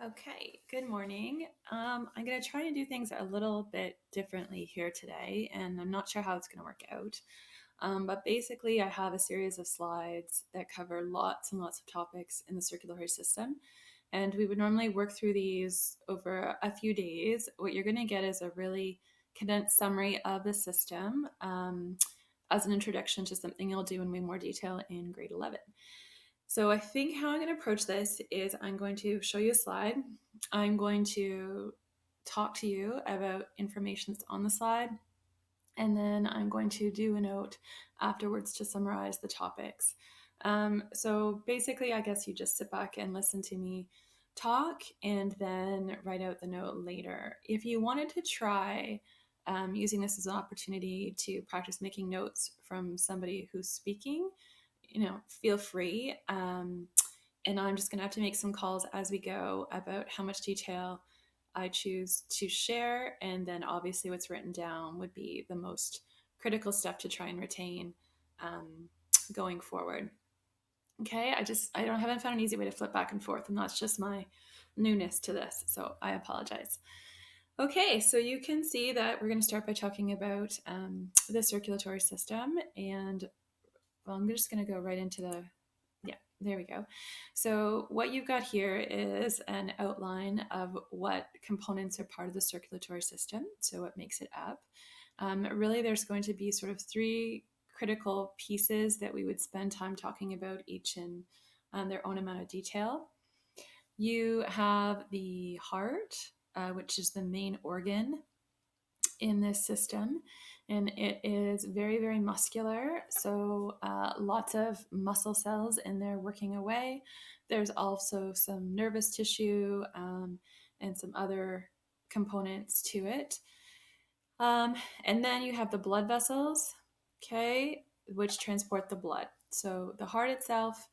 Okay, good morning. I'm going to try to do things a little bit differently here today, and I'm not sure how it's going to work out. But basically, I have a series of slides that cover lots and lots of topics in the circulatory system. And we would normally work through these over a few days. What you're going to get is a really condensed summary of the system as an introduction to something you'll do in way more detail in grade 11. So I think how I'm going to approach this is I'm going to show you a slide. I'm going to talk to you about information that's on the slide. And then I'm going to do a note afterwards to summarize the topics. So basically, I guess you just sit back and listen to me talk and then write out the note later. If you wanted to try using this as an opportunity to practice making notes from somebody who's speaking, feel free. And I'm just going to have to make some calls as we go about how much detail I choose to share. And then obviously what's written down would be the most critical step to try and retain going forward. Okay, haven't found an easy way to flip back and forth, and that's just my newness to this. So I apologize. Okay, so you can see that we're going to start by talking about the circulatory system. And well, I'm just going to go right into there we go. So what you've got here is an outline of what components are part of the circulatory system, so what makes it up. Really, there's going to be sort of three critical pieces that we would spend time talking about, each in their own amount of detail. You have the heart, which is the main organ in this system, and it is very, very muscular. So lots of muscle cells in there working away. There's also some nervous tissue and some other components to it. And then you have the blood vessels, okay, which transport the blood. So the heart itself,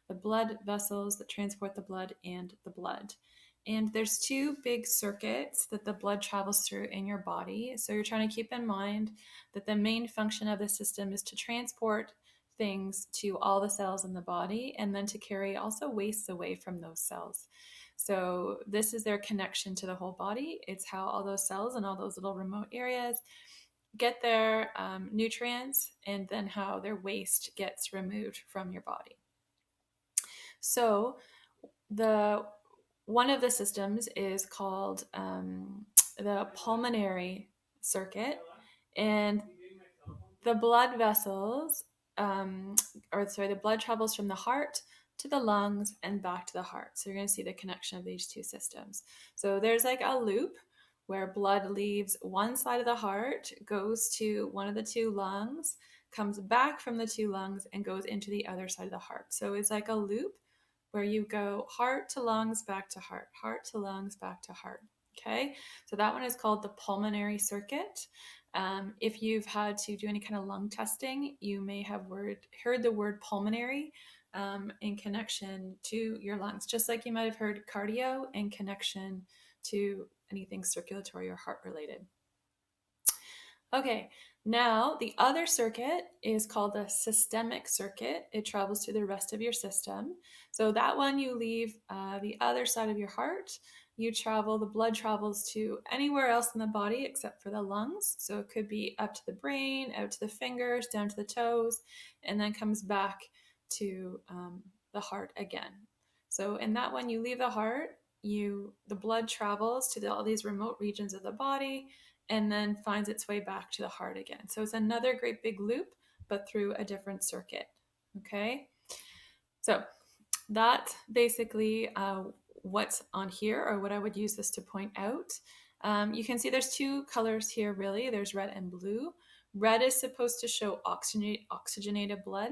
the blood vessels that transport the blood, and the blood. And there's two big circuits that the blood travels through in your body. So you're trying to keep in mind that the main function of the system is to transport things to all the cells in the body and then to carry also wastes away from those cells. So this is their connection to the whole body. It's how all those cells and all those little remote areas get their nutrients, and then how their waste gets removed from your body. So the one of the systems is called the pulmonary circuit, and the blood vessels, the blood travels from the heart to the lungs and back to the heart. So you're going to see the connection of these two systems. So there's like a loop where blood leaves one side of the heart, goes to one of the two lungs, comes back from the two lungs, and goes into the other side of the heart. So it's like a loop where you go heart to lungs, back to heart to lungs, back to heart. Okay, so that one is called the pulmonary circuit. If you've had to do any kind of lung testing, you may have heard the word pulmonary in connection to your lungs, just like you might have heard cardio in connection to anything circulatory or heart related. Okay, now the other circuit is called the systemic circuit. It travels through the rest of your system. So that one you leave the other side of your heart. The blood travels to anywhere else in the body except for the lungs. So it could be up to the brain, out to the fingers, down to the toes, and then comes back to the heart again. So in that one, you leave the heart, the blood travels to all these remote regions of the body, and then finds its way back to the heart again. So it's another great big loop, but through a different circuit. Okay, so that's basically what's on here, or what I would use this to point out. You can see there's two colors here, really. There's red and blue. Red is supposed to show oxygenated blood,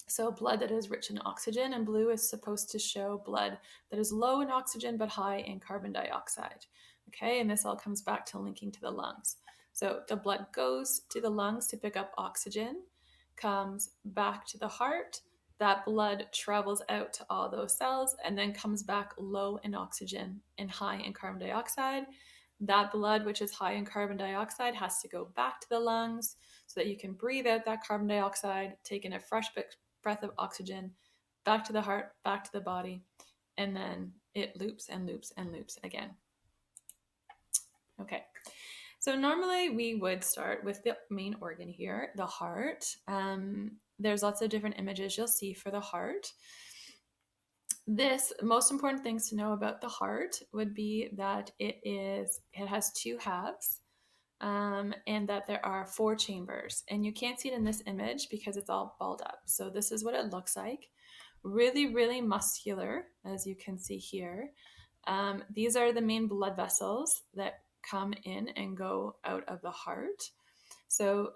so blood that is rich in oxygen, and blue is supposed to show blood that is low in oxygen but high in carbon dioxide. Okay, and this all comes back to linking to the lungs. So the blood goes to the lungs to pick up oxygen, comes back to the heart. That blood travels out to all those cells and then comes back low in oxygen and high in carbon dioxide. That blood, which is high in carbon dioxide, has to go back to the lungs so that you can breathe out that carbon dioxide, take in a fresh breath of oxygen, back to the heart, back to the body, and then it loops and loops and loops again. Okay, so normally we would start with the main organ here, the heart. There's lots of different images you'll see for the heart. This most important things to know about the heart would be that it has two halves, and that there are 4 chambers. And you can't see it in this image because it's all balled up. So this is what it looks like. Really, really muscular, as you can see here. These are the main blood vessels that come in and go out of the heart. So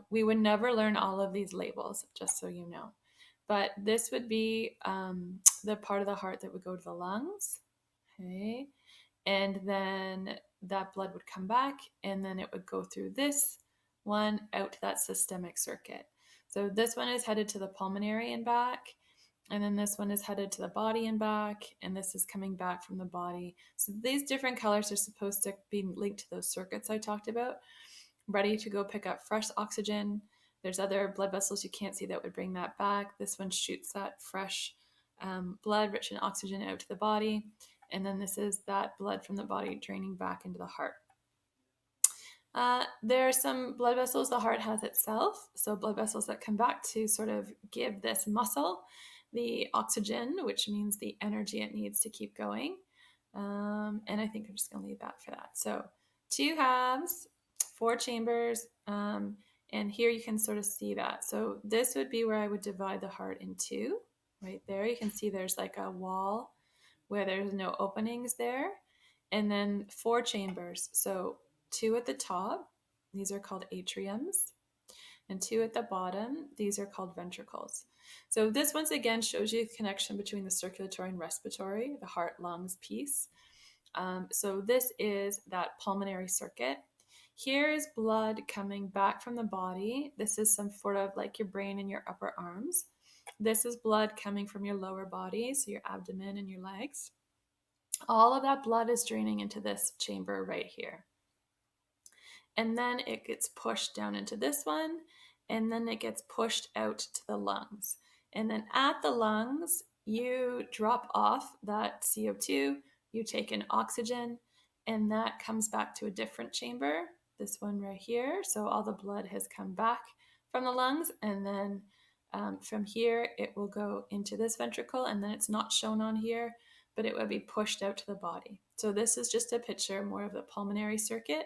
we would never learn all of these labels, just so you know. But this would be the part of the heart that would go to the lungs. Okay. And then that blood would come back, and then it would go through this one out to that systemic circuit. So this one is headed to the pulmonary and back, and then this one is headed to the body and back, and this is coming back from the body. So these different colors are supposed to be linked to those circuits I talked about, ready to go pick up fresh oxygen. There's other blood vessels you can't see that would bring that back. This one shoots that fresh blood rich in oxygen out to the body. And then this is that blood from the body draining back into the heart. There are some blood vessels the heart has itself. So blood vessels that come back to sort of give this muscle the oxygen, which means the energy it needs to keep going. And I think I'm just going to leave that for that. So 2 halves, 4 chambers, and here you can sort of see that. So this would be where I would divide the heart in 2. Right there, you can see there's like a wall where there's no openings there, and then 4 chambers. So 2 at the top, these are called atriums, and 2 at the bottom, these are called ventricles. So this once again shows you the connection between the circulatory and respiratory, the heart lungs piece. So this is that pulmonary circuit. Here is blood coming back from the body. This is some sort of like your brain and your upper arms. This is blood coming from your lower body, so your abdomen and your legs. All of that blood is draining into this chamber right here. And then it gets pushed down into this one, and then it gets pushed out to the lungs. And then at the lungs, you drop off that CO2, you take in oxygen, and that comes back to a different chamber, this one right here. So all the blood has come back from the lungs, and then from here, it will go into this ventricle, and then it's not shown on here, but it will be pushed out to the body. So this is just a picture more of the pulmonary circuit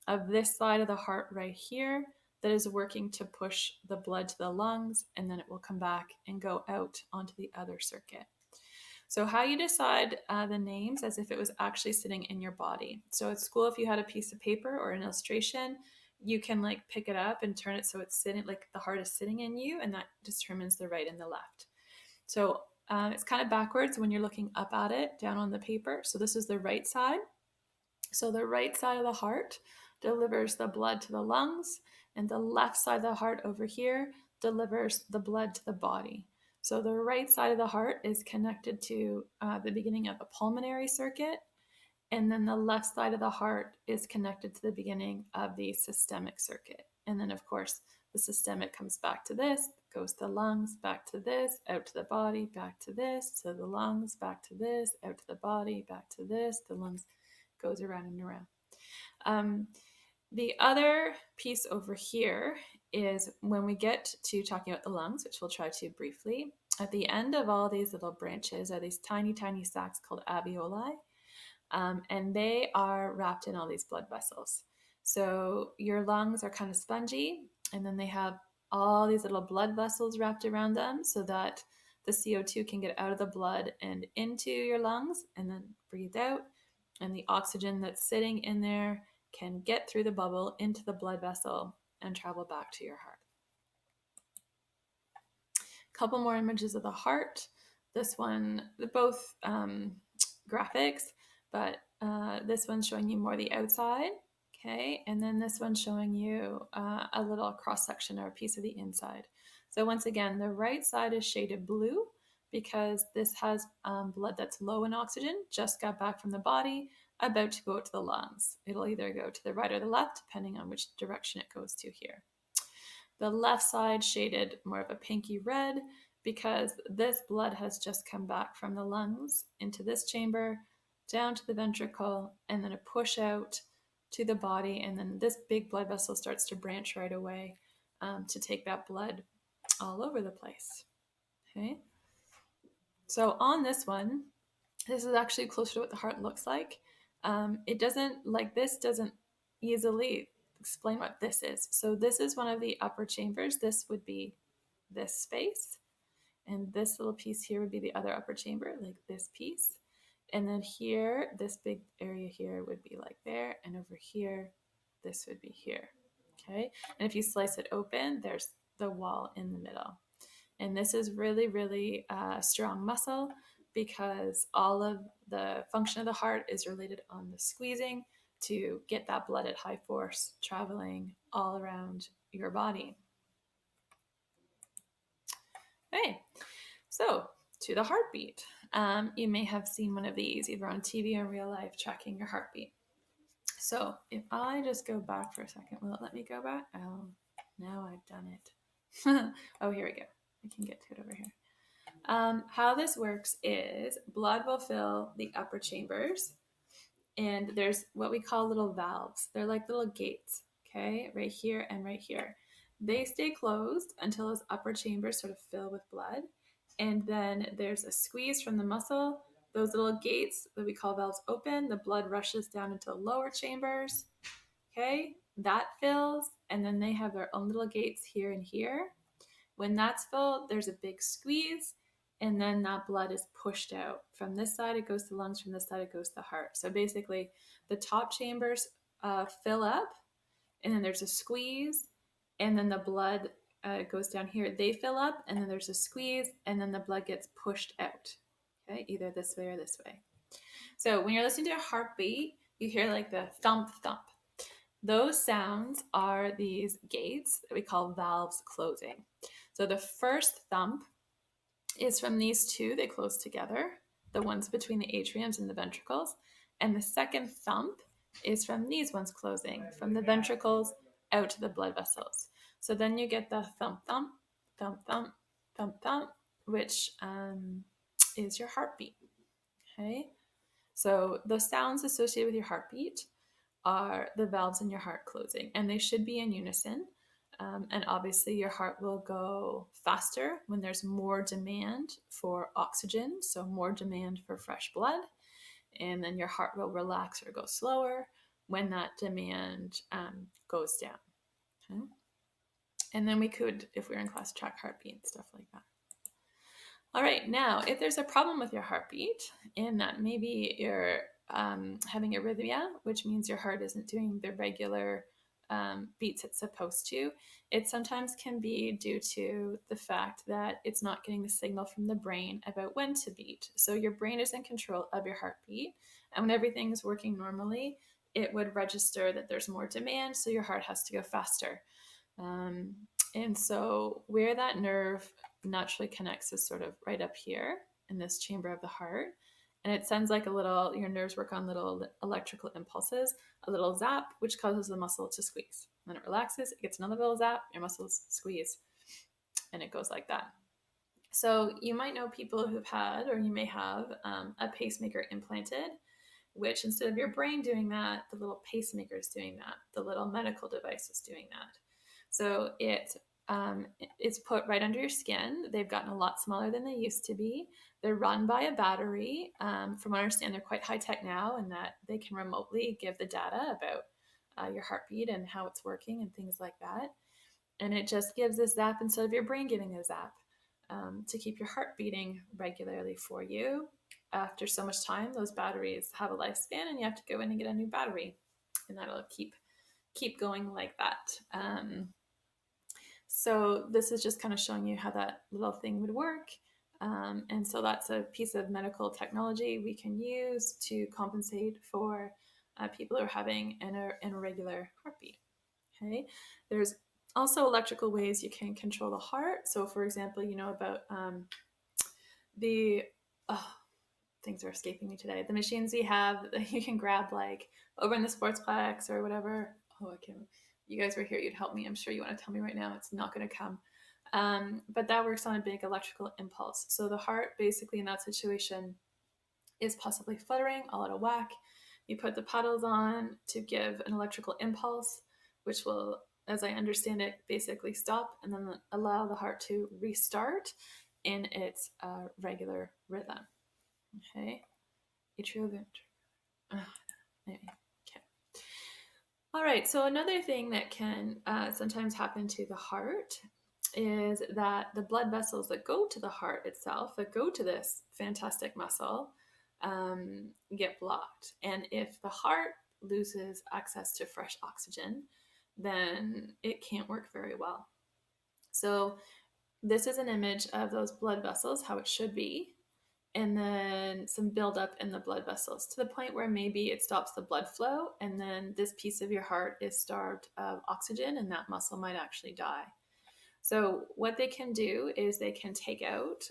of this side of the heart right here that is working to push the blood to the lungs, and then it will come back and go out onto the other circuit. So how you decide the names as if it was actually sitting in your body. So at school, if you had a piece of paper or an illustration, you can like pick it up and turn it so it's sitting, like the heart is sitting in you, and that determines the right and the left. So it's kind of backwards when you're looking up at it down on the paper. So this is the right side. So the right side of the heart delivers the blood to the lungs, and the left side of the heart over here delivers the blood to the body. So the right side of the heart is connected to the beginning of the pulmonary circuit, and then the left side of the heart is connected to the beginning of the systemic circuit. And then, of course, the systemic comes back to this, goes to the lungs, back to this, out to the body, back to this, to the lungs, back to this, out to the body, back to this, the lungs, goes around and around. The other piece over here is when we get to talking about the lungs, which we'll try to briefly, at the end of all these little branches are these tiny, tiny sacs called alveoli. And they are wrapped in all these blood vessels. So your lungs are kind of spongy, and then they have all these little blood vessels wrapped around them so that the CO2 can get out of the blood and into your lungs and then breathe out. And the oxygen that's sitting in there can get through the bubble into the blood vessel and travel back to your heart. A couple more images of the heart. This one, both graphics, but this one's showing you more the outside, okay? And then this one's showing you a little cross-section or a piece of the inside. So once again, the right side is shaded blue because this has blood that's low in oxygen, just got back from the body, about to go to the lungs. It'll either go to the right or the left, depending on which direction it goes to here. The left side shaded more of a pinky red because this blood has just come back from the lungs into this chamber, down to the ventricle, and then a push out to the body. And then this big blood vessel starts to branch right away to take that blood all over the place. Okay. So on this one, this is actually closer to what the heart looks like. It doesn't, like this doesn't easily explain what this is. So this is one of the upper chambers. This would be this space. And this little piece here would be the other upper chamber, like this piece. And then here, this big area here would be like there. And over here, this would be here. Okay. And if you slice it open, there's the wall in the middle. And this is really, really strong muscle because all of the function of the heart is related on the squeezing to get that blood at high force traveling all around your body. Okay, so to the heartbeat. You may have seen one of these either on TV or in real life tracking your heartbeat. So if I just go back for a second, will it let me go back? Oh, now I've done it. Oh, here we go. I can get to it over here. How this works is blood will fill the upper chambers, and there's what we call little valves. They're like little gates, okay, right here and right here. They stay closed until those upper chambers sort of fill with blood, and then there's a squeeze from the muscle. Those little gates that we call valves open, the blood rushes down into the lower chambers, okay, that fills, and then they have their own little gates here and here. When that's filled, there's a big squeeze, and then that blood is pushed out. From this side, it goes to the lungs. From this side, it goes to the heart. So basically, the top chambers fill up, and then there's a squeeze, and then the blood goes down here. They fill up, and then there's a squeeze, and then the blood gets pushed out, okay, either this way or this way. So when you're listening to a heartbeat, you hear like the thump, thump. Those sounds are these gates that we call valves closing. So the first thump is from these two, they close together, the ones between the atriums and the ventricles. And the second thump is from these ones closing, from the ventricles out to the blood vessels. So then you get the thump, thump, thump, thump, thump, thump, which is your heartbeat. Okay. So the sounds associated with your heartbeat are the valves in your heart closing, and they should be in unison. And obviously your heart will go faster when there's more demand for oxygen, so more demand for fresh blood. And then your heart will relax or go slower when that demand goes down. Okay? And then we could, if we were in class, track heartbeat and stuff like that. All right, now, if there's a problem with your heartbeat, in that maybe you're having arrhythmia, which means your heart isn't doing the regular beats it's supposed to, it sometimes can be due to the fact that it's not getting the signal from the brain about when to beat. So your brain is in control of your heartbeat, and when everything's working normally, it would register that there's more demand, so your heart has to go faster. And so where that nerve naturally connects is sort of right up here in this chamber of the heart. And it sends like a little, your nerves work on little electrical impulses, a little zap, which causes the muscle to squeeze. When it relaxes, it gets another little zap, your muscles squeeze, and it goes like that. So you might know people who've had, or you may have, a pacemaker implanted, which instead of your brain doing that, the little pacemaker is doing that. The little medical device is doing that. So it's put right under your skin. They've gotten a lot smaller than they used to be. They're run by a battery. From what I understand, they're quite high tech now in that they can remotely give the data about your heartbeat and how it's working and things like that. And it just gives a zap instead of your brain giving a zap to keep your heart beating regularly for you. After so much time, those batteries have a lifespan, and you have to go in and get a new battery, and that'll keep going like that. So this is just kind of showing you how that little thing would work. And so that's a piece of medical technology we can use to compensate for people who are having an irregular heartbeat. Okay. There's also electrical ways you can control the heart. So for example, you know about things are escaping me today. The machines we have that you can grab like over in the sportsplex or whatever. Oh, I can't. You guys were here, you'd help me. I'm sure you want to tell me right now. It's not going to come. But that works on a big electrical impulse. So the heart basically in that situation is possibly fluttering, all out of whack. You put the paddles on to give an electrical impulse, which will, as I understand it, basically stop and then allow the heart to restart in its regular rhythm. Okay, atrioventricular. Maybe. Okay. All right. So another thing that can sometimes happen to the heart is that the blood vessels that go to the heart itself, that go to this fantastic muscle, get blocked. And if the heart loses access to fresh oxygen, then it can't work very well. So this is an image of those blood vessels, how it should be, and then some buildup in the blood vessels to the point where maybe it stops the blood flow, and then this piece of your heart is starved of oxygen, and that muscle might actually die. So what they can do is they can take out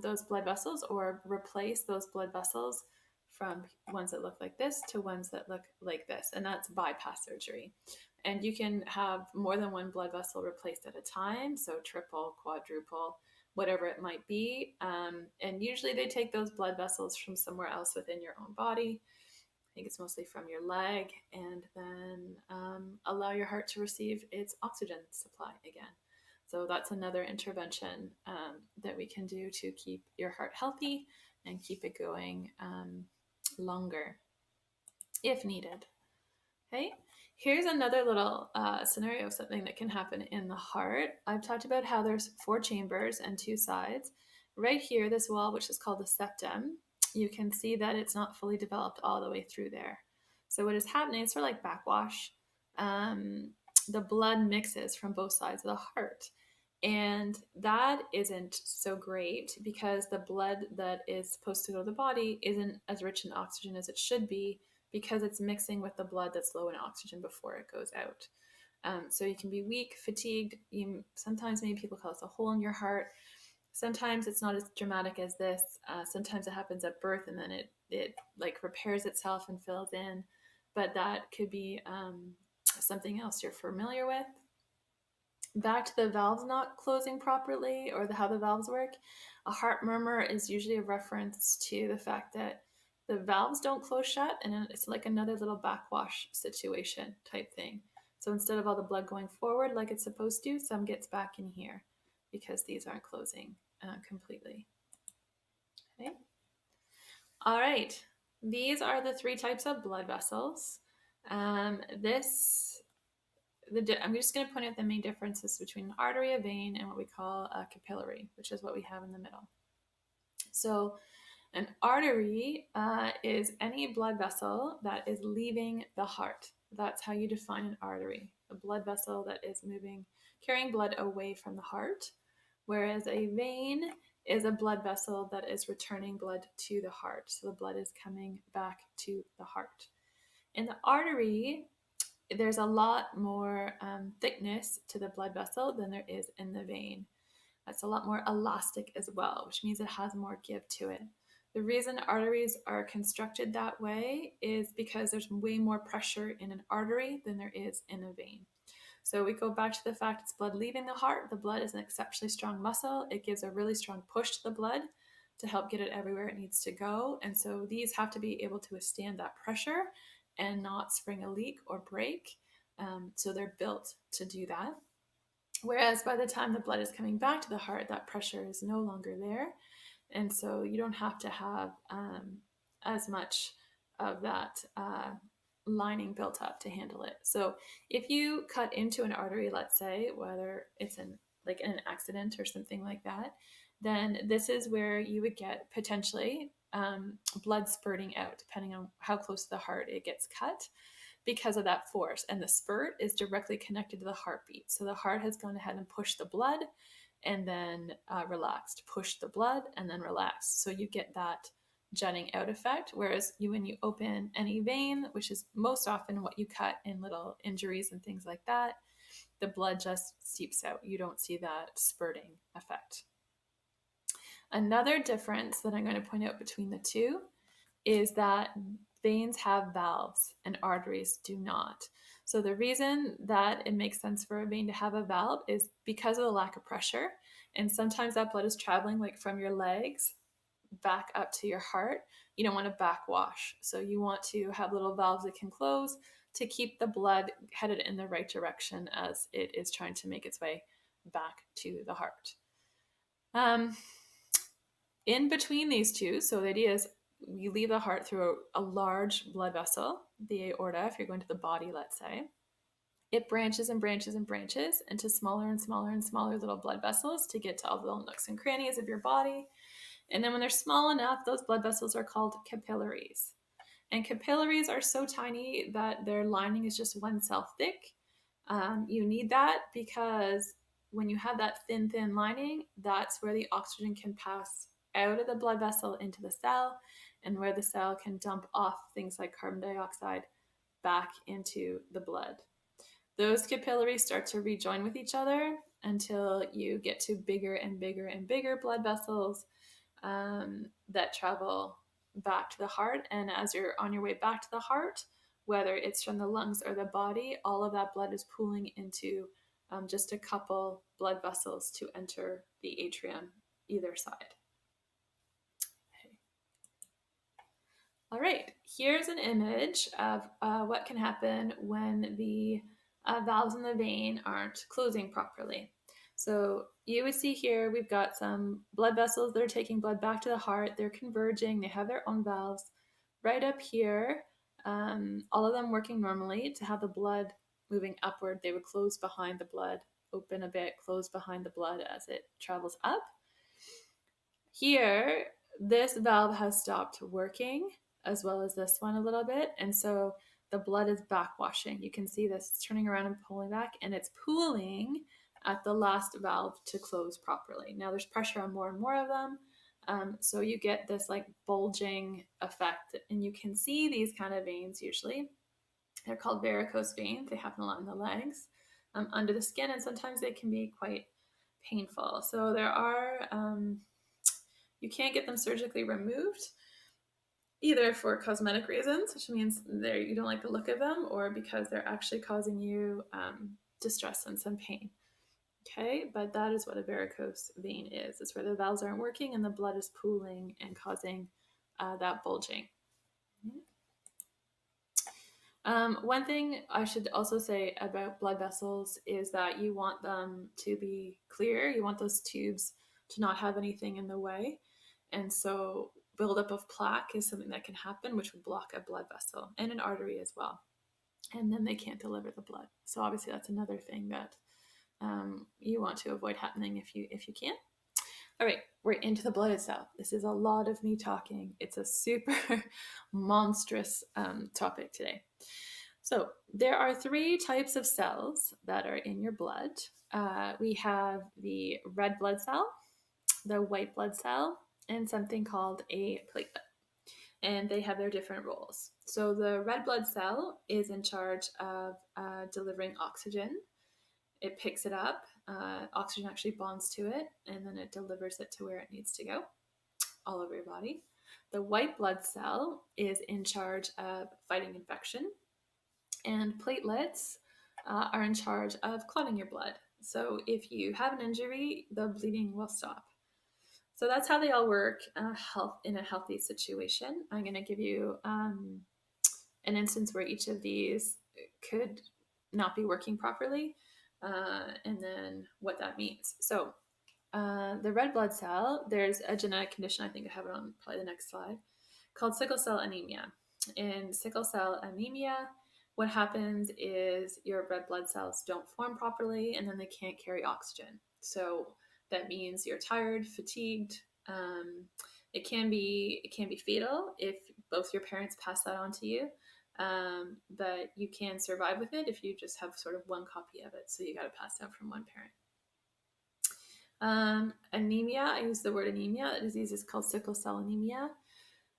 those blood vessels or replace those blood vessels from ones that look like this to ones that look like this, and that's bypass surgery. And you can have more than one blood vessel replaced at a time, so triple, quadruple, whatever it might be. And usually they take those blood vessels from somewhere else within your own body. I think it's mostly from your leg, and then allow your heart to receive its oxygen supply again. So that's another intervention that we can do to keep your heart healthy and keep it going longer if needed. Okay, here's another little scenario of something that can happen in the heart. I've talked about how there's 4 chambers and 2 sides. Right here, this wall, which is called the septum, you can see that it's not fully developed all the way through there. So what is happening is sort of like backwash. The blood mixes from both sides of the heart. And that isn't so great because the blood that is supposed to go to the body isn't as rich in oxygen as it should be because it's mixing with the blood that's low in oxygen before it goes out. So you can be weak, fatigued. Sometimes maybe people call this a hole in your heart. Sometimes it's not as dramatic as this. Sometimes it happens at birth and then it like repairs itself and fills in. But that could be something else you're familiar with. Back to the valves not closing properly or how the valves work. A heart murmur is usually a reference to the fact that the valves don't close shut and it's like another little backwash situation type thing. So instead of all the blood going forward like it's supposed to, some gets back in here because these aren't closing completely. Okay. All right. These are the 3 types of blood vessels. I'm just going to point out the main differences between an artery, a vein, and what we call a capillary, which is what we have in the middle. So an artery is any blood vessel that is leaving the heart. That's how you define an artery, a blood vessel that is carrying blood away from the heart, whereas a vein is a blood vessel that is returning blood to the heart. So the blood is coming back to the heart. In the artery, there's a lot more thickness to the blood vessel than there is in the vein. It's a lot more elastic as well, which means it has more give to it. The reason arteries are constructed that way is because there's way more pressure in an artery than there is in a vein. So we go back to the fact it's blood leaving the heart. The blood is an exceptionally strong muscle. It gives a really strong push to the blood to help get it everywhere it needs to go. And so these have to be able to withstand that pressure and not spring a leak or break. So they're built to do that. Whereas by the time the blood is coming back to the heart, that pressure is no longer there. And so you don't have to have as much of that lining built up to handle it. So if you cut into an artery, let's say, whether it's in an accident or something like that, then this is where you would get potentially blood spurting out, depending on how close to the heart it gets cut, because of that force. And the spurt is directly connected to the heartbeat. So the heart has gone ahead and pushed the blood and then relaxed, push the blood and then relaxed. So you get that jutting out effect. Whereas when you open any vein, which is most often what you cut in little injuries and things like that, the blood just seeps out. You don't see that spurting effect. Another difference that I'm going to point out between the two is that veins have valves and arteries do not. So the reason that it makes sense for a vein to have a valve is because of the lack of pressure. And sometimes that blood is traveling like from your legs back up to your heart. You don't want to backwash. So you want to have little valves that can close to keep the blood headed in the right direction as it is trying to make its way back to the heart. In between these two, so the idea is you leave the heart through a large blood vessel, the aorta, if you're going to the body, let's say. It branches and branches and branches into smaller and smaller and smaller little blood vessels to get to all the little nooks and crannies of your body. And then when they're small enough, those blood vessels are called capillaries. And capillaries are so tiny that their lining is just one cell thick. You need that because when you have that thin lining, that's where the oxygen can pass out of the blood vessel into the cell and where the cell can dump off things like carbon dioxide back into the blood. Those capillaries start to rejoin with each other until you get to bigger and bigger and bigger blood vessels that travel back to the heart. And as you're on your way back to the heart, whether it's from the lungs or the body, all of that blood is pooling into just a couple blood vessels to enter the atrium either side. Okay. All right, here's an image of what can happen when the valves in the vein aren't closing properly. So you would see here, we've got some blood vessels that are taking blood back to the heart. They're converging. They have their own valves. Right up here, all of them working normally to have the blood moving upward. They would close behind the blood, open a bit, close behind the blood as it travels up. Here, this valve has stopped working, as well as this one a little bit. And so the blood is backwashing. You can see this, it's turning around and pulling back, and it's pooling at the last valve to close properly. Now there's pressure on more and more of them. So you get this like bulging effect, and you can see these kind of veins usually. They're called varicose veins. They happen a lot in the legs, under the skin, and sometimes they can be quite painful. So there are, you can't get them surgically removed, either for cosmetic reasons, which means you don't like the look of them, or because they're actually causing you distress and some pain. Okay, but that is what a varicose vein is. It's where the valves aren't working and the blood is pooling and causing that bulging. One thing I should also say about blood vessels is that you want them to be clear. You want those tubes to not have anything in the way. And so buildup of plaque is something that can happen, which would block a blood vessel and an artery as well. And then they can't deliver the blood. So obviously that's another thing that you want to avoid happening if you can. All right, we're into the blood itself. This is a lot of me talking. It's a super monstrous topic today. So there are 3 types of cells that are in your blood. We have the red blood cell, the white blood cell, and something called a platelet. And they have their different roles. So the red blood cell is in charge of delivering oxygen. It picks it up, oxygen actually bonds to it, and then it delivers it to where it needs to go, all over your body. The white blood cell is in charge of fighting infection, and platelets are in charge of clotting your blood. So if you have an injury, the bleeding will stop. So that's how they all work in a healthy situation. I'm going to give you an instance where each of these could not be working properly, and then what that means. So the red blood cell, there's a genetic condition, I think I have it on probably the next slide, called sickle cell anemia. In sickle cell anemia, what happens is your red blood cells don't form properly, and then they can't carry oxygen. So that means you're tired, fatigued. It can be fatal if both your parents pass that on to you. But you can survive with it if you just have sort of one copy of it. So you got to pass down from one parent. Anemia, I use the word anemia. The disease is called sickle cell anemia.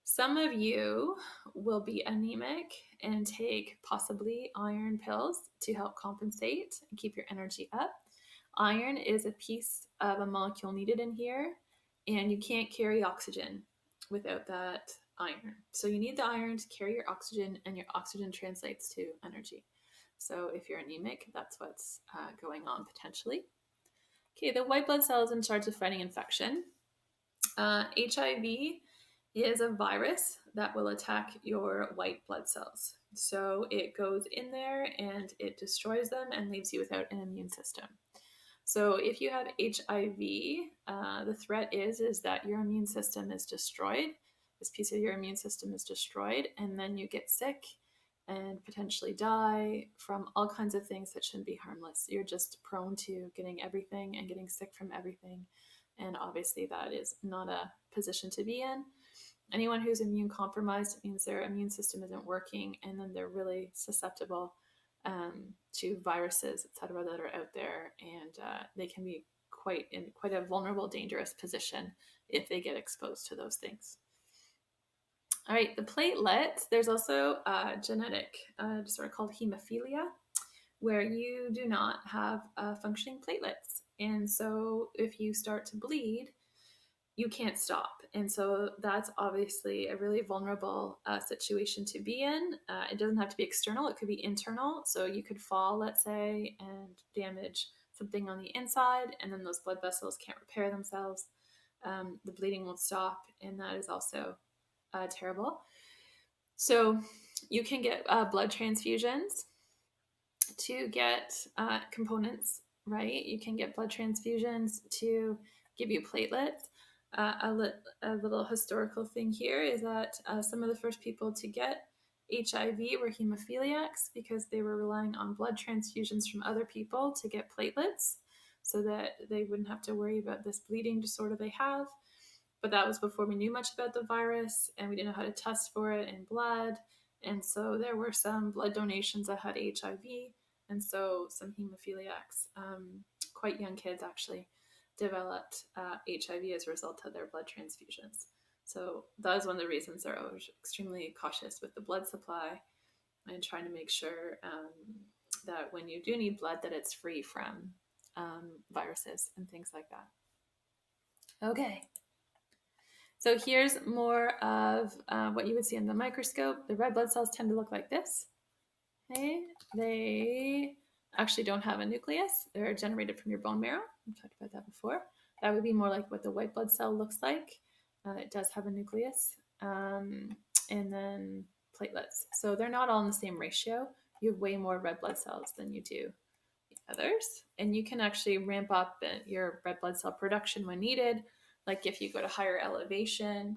Some of you will be anemic and take possibly iron pills to help compensate and keep your energy up. Iron is a piece of a molecule needed in here, and you can't carry oxygen without that iron. So you need the iron to carry your oxygen, and your oxygen translates to energy. So if you're anemic, that's what's going on potentially. Okay, the white blood cell is in charge of fighting infection. HIV is a virus that will attack your white blood cells. So it goes in there and it destroys them and leaves you without an immune system. So if you have HIV, the threat is that your immune system is destroyed. This piece of your immune system is destroyed, and then you get sick and potentially die from all kinds of things that shouldn't be harmless. You're just prone to getting everything and getting sick from everything. And obviously, that is not a position to be in. Anyone who's immune compromised, it means their immune system isn't working, and then they're really susceptible to viruses, etc., that are out there, and they can be quite a vulnerable, dangerous position if they get exposed to those things. All right, the platelets. There's also a genetic disorder called hemophilia, where you do not have functioning platelets, and so if you start to bleed, you can't stop. And so that's obviously a really vulnerable situation to be in. It doesn't have to be external, it could be internal. So you could fall, let's say, and damage something on the inside, and then those blood vessels can't repair themselves. The bleeding won't stop, and that is also terrible. So you can get blood transfusions to get components, right? You can get blood transfusions to give you platelets. A little historical thing here is that some of the first people to get HIV were hemophiliacs because they were relying on blood transfusions from other people to get platelets so that they wouldn't have to worry about this bleeding disorder they have. But that was before we knew much about the virus, and we didn't know how to test for it in blood. And so there were some blood donations that had HIV, and so some hemophiliacs, quite young kids actually, developed HIV as a result of their blood transfusions. So that is one of the reasons they're always extremely cautious with the blood supply and trying to make sure that when you do need blood, that it's free from viruses and things like that. Okay. So here's more of what you would see in the microscope. The red blood cells tend to look like this. Okay, they actually don't have a nucleus. They're generated from your bone marrow. I've talked about that before. That would be more like what the white blood cell looks like. It does have a nucleus. And then platelets. So they're not all in the same ratio. You have way more red blood cells than you do the others. And you can actually ramp up your red blood cell production when needed. Like if you go to higher elevation,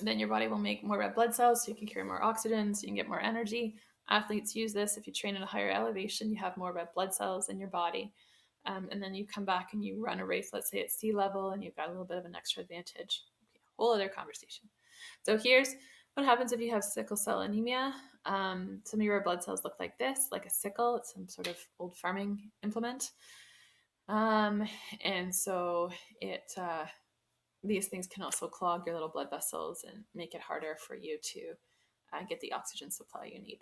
then your body will make more red blood cells so you can carry more oxygen, so you can get more energy. Athletes use this. If you train at a higher elevation, you have more red blood cells in your body. And then you come back and you run a race, let's say at sea level, and you've got a little bit of an extra advantage. Okay, whole other conversation. So here's what happens if you have sickle cell anemia. Some of your red blood cells look like this, like a sickle. It's some sort of old farming implement. And so these things can also clog your little blood vessels and make it harder for you to get the oxygen supply you need.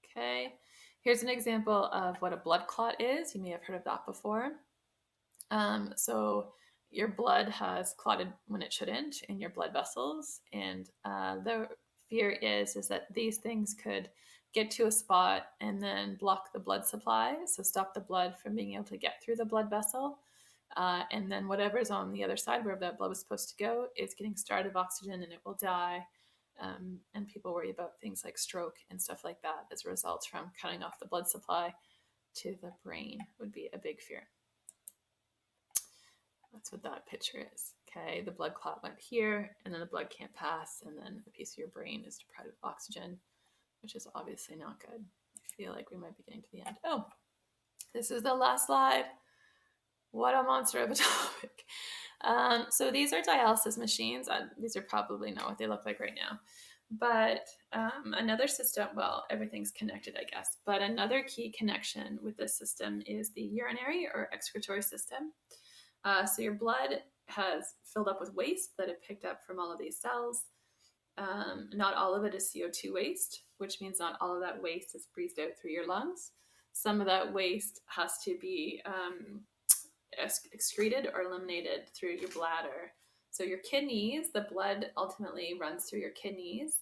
Okay, here's an example of what a blood clot is. You may have heard of that before. So your blood has clotted when it shouldn't in your blood vessels, and the fear is that these things could get to a spot and then block the blood supply, so stop the blood from being able to get through the blood vessel. And then whatever's on the other side where that blood was supposed to go is getting starved of oxygen and it will die. And people worry about things like stroke and stuff like that as a result from cutting off the blood supply to the brain would be a big fear. That's what that picture is. Okay, the blood clot went here, and then the blood can't pass, and then a piece of your brain is deprived of oxygen, which is obviously not good. I feel like we might be getting to the end. Oh, this is the last slide. What a monster of a topic. So these are dialysis machines. These are probably not what they look like right now. But another system, well, everything's connected, I guess. But another key connection with this system is the urinary or excretory system. So your blood has filled up with waste that it picked up from all of these cells. Not all of it is CO2 waste, which means not all of that waste is breathed out through your lungs. Some of that waste has to be excreted or eliminated through your bladder. So your kidneys, the blood ultimately runs through your kidneys,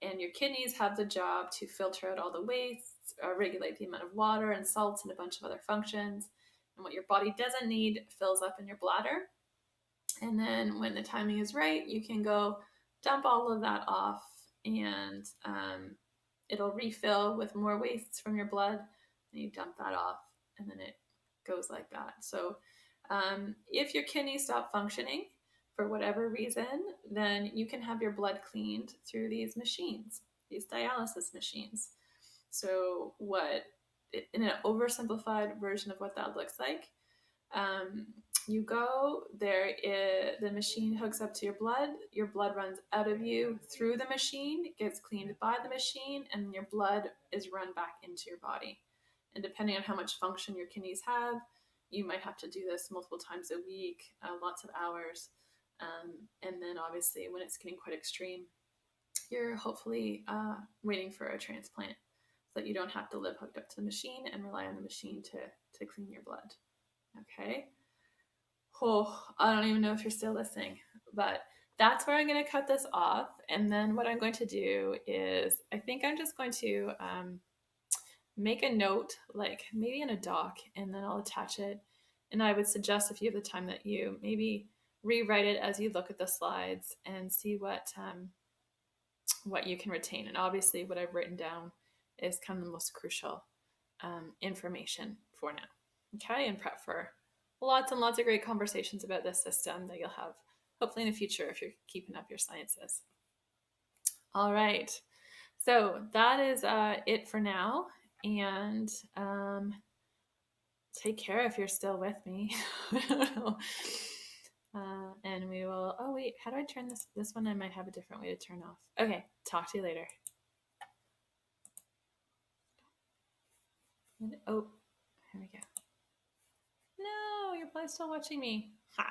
and your kidneys have the job to filter out all the wastes, regulate the amount of water and salts and a bunch of other functions. And what your body doesn't need fills up in your bladder. And then when the timing is right, you can go dump all of that off, and it'll refill with more wastes from your blood, and you dump that off, and then it goes like that. So if your kidneys stop functioning for whatever reason, then you can have your blood cleaned through these machines, these dialysis machines. So in an oversimplified version of what that looks like, you go there, the machine hooks up to your blood runs out of you through the machine, gets cleaned by the machine, and your blood is run back into your body. And depending on how much function your kidneys have, you might have to do this multiple times a week, lots of hours. And then obviously when it's getting quite extreme, you're hopefully waiting for a transplant so that you don't have to live hooked up to the machine and rely on the machine to clean your blood. Okay. Oh, I don't even know if you're still listening, but that's where I'm going to cut this off. And then what I'm going to do is, I think I'm just going to make a note, like maybe in a doc, and then I'll attach it. And I would suggest, if you have the time, that you maybe rewrite it as you look at the slides and see what you can retain. And obviously what I've written down is kind of the most crucial information for now. Okay, and prep for lots and lots of great conversations about this system that you'll have hopefully in the future if you're keeping up your sciences. All right, so that is it for now, and take care if you're still with me. I don't know. And we will, oh wait, how do I turn this one? I might have a different way to turn off. Okay, talk to you later. And, oh, here we go. No, you're probably still watching me. Ha.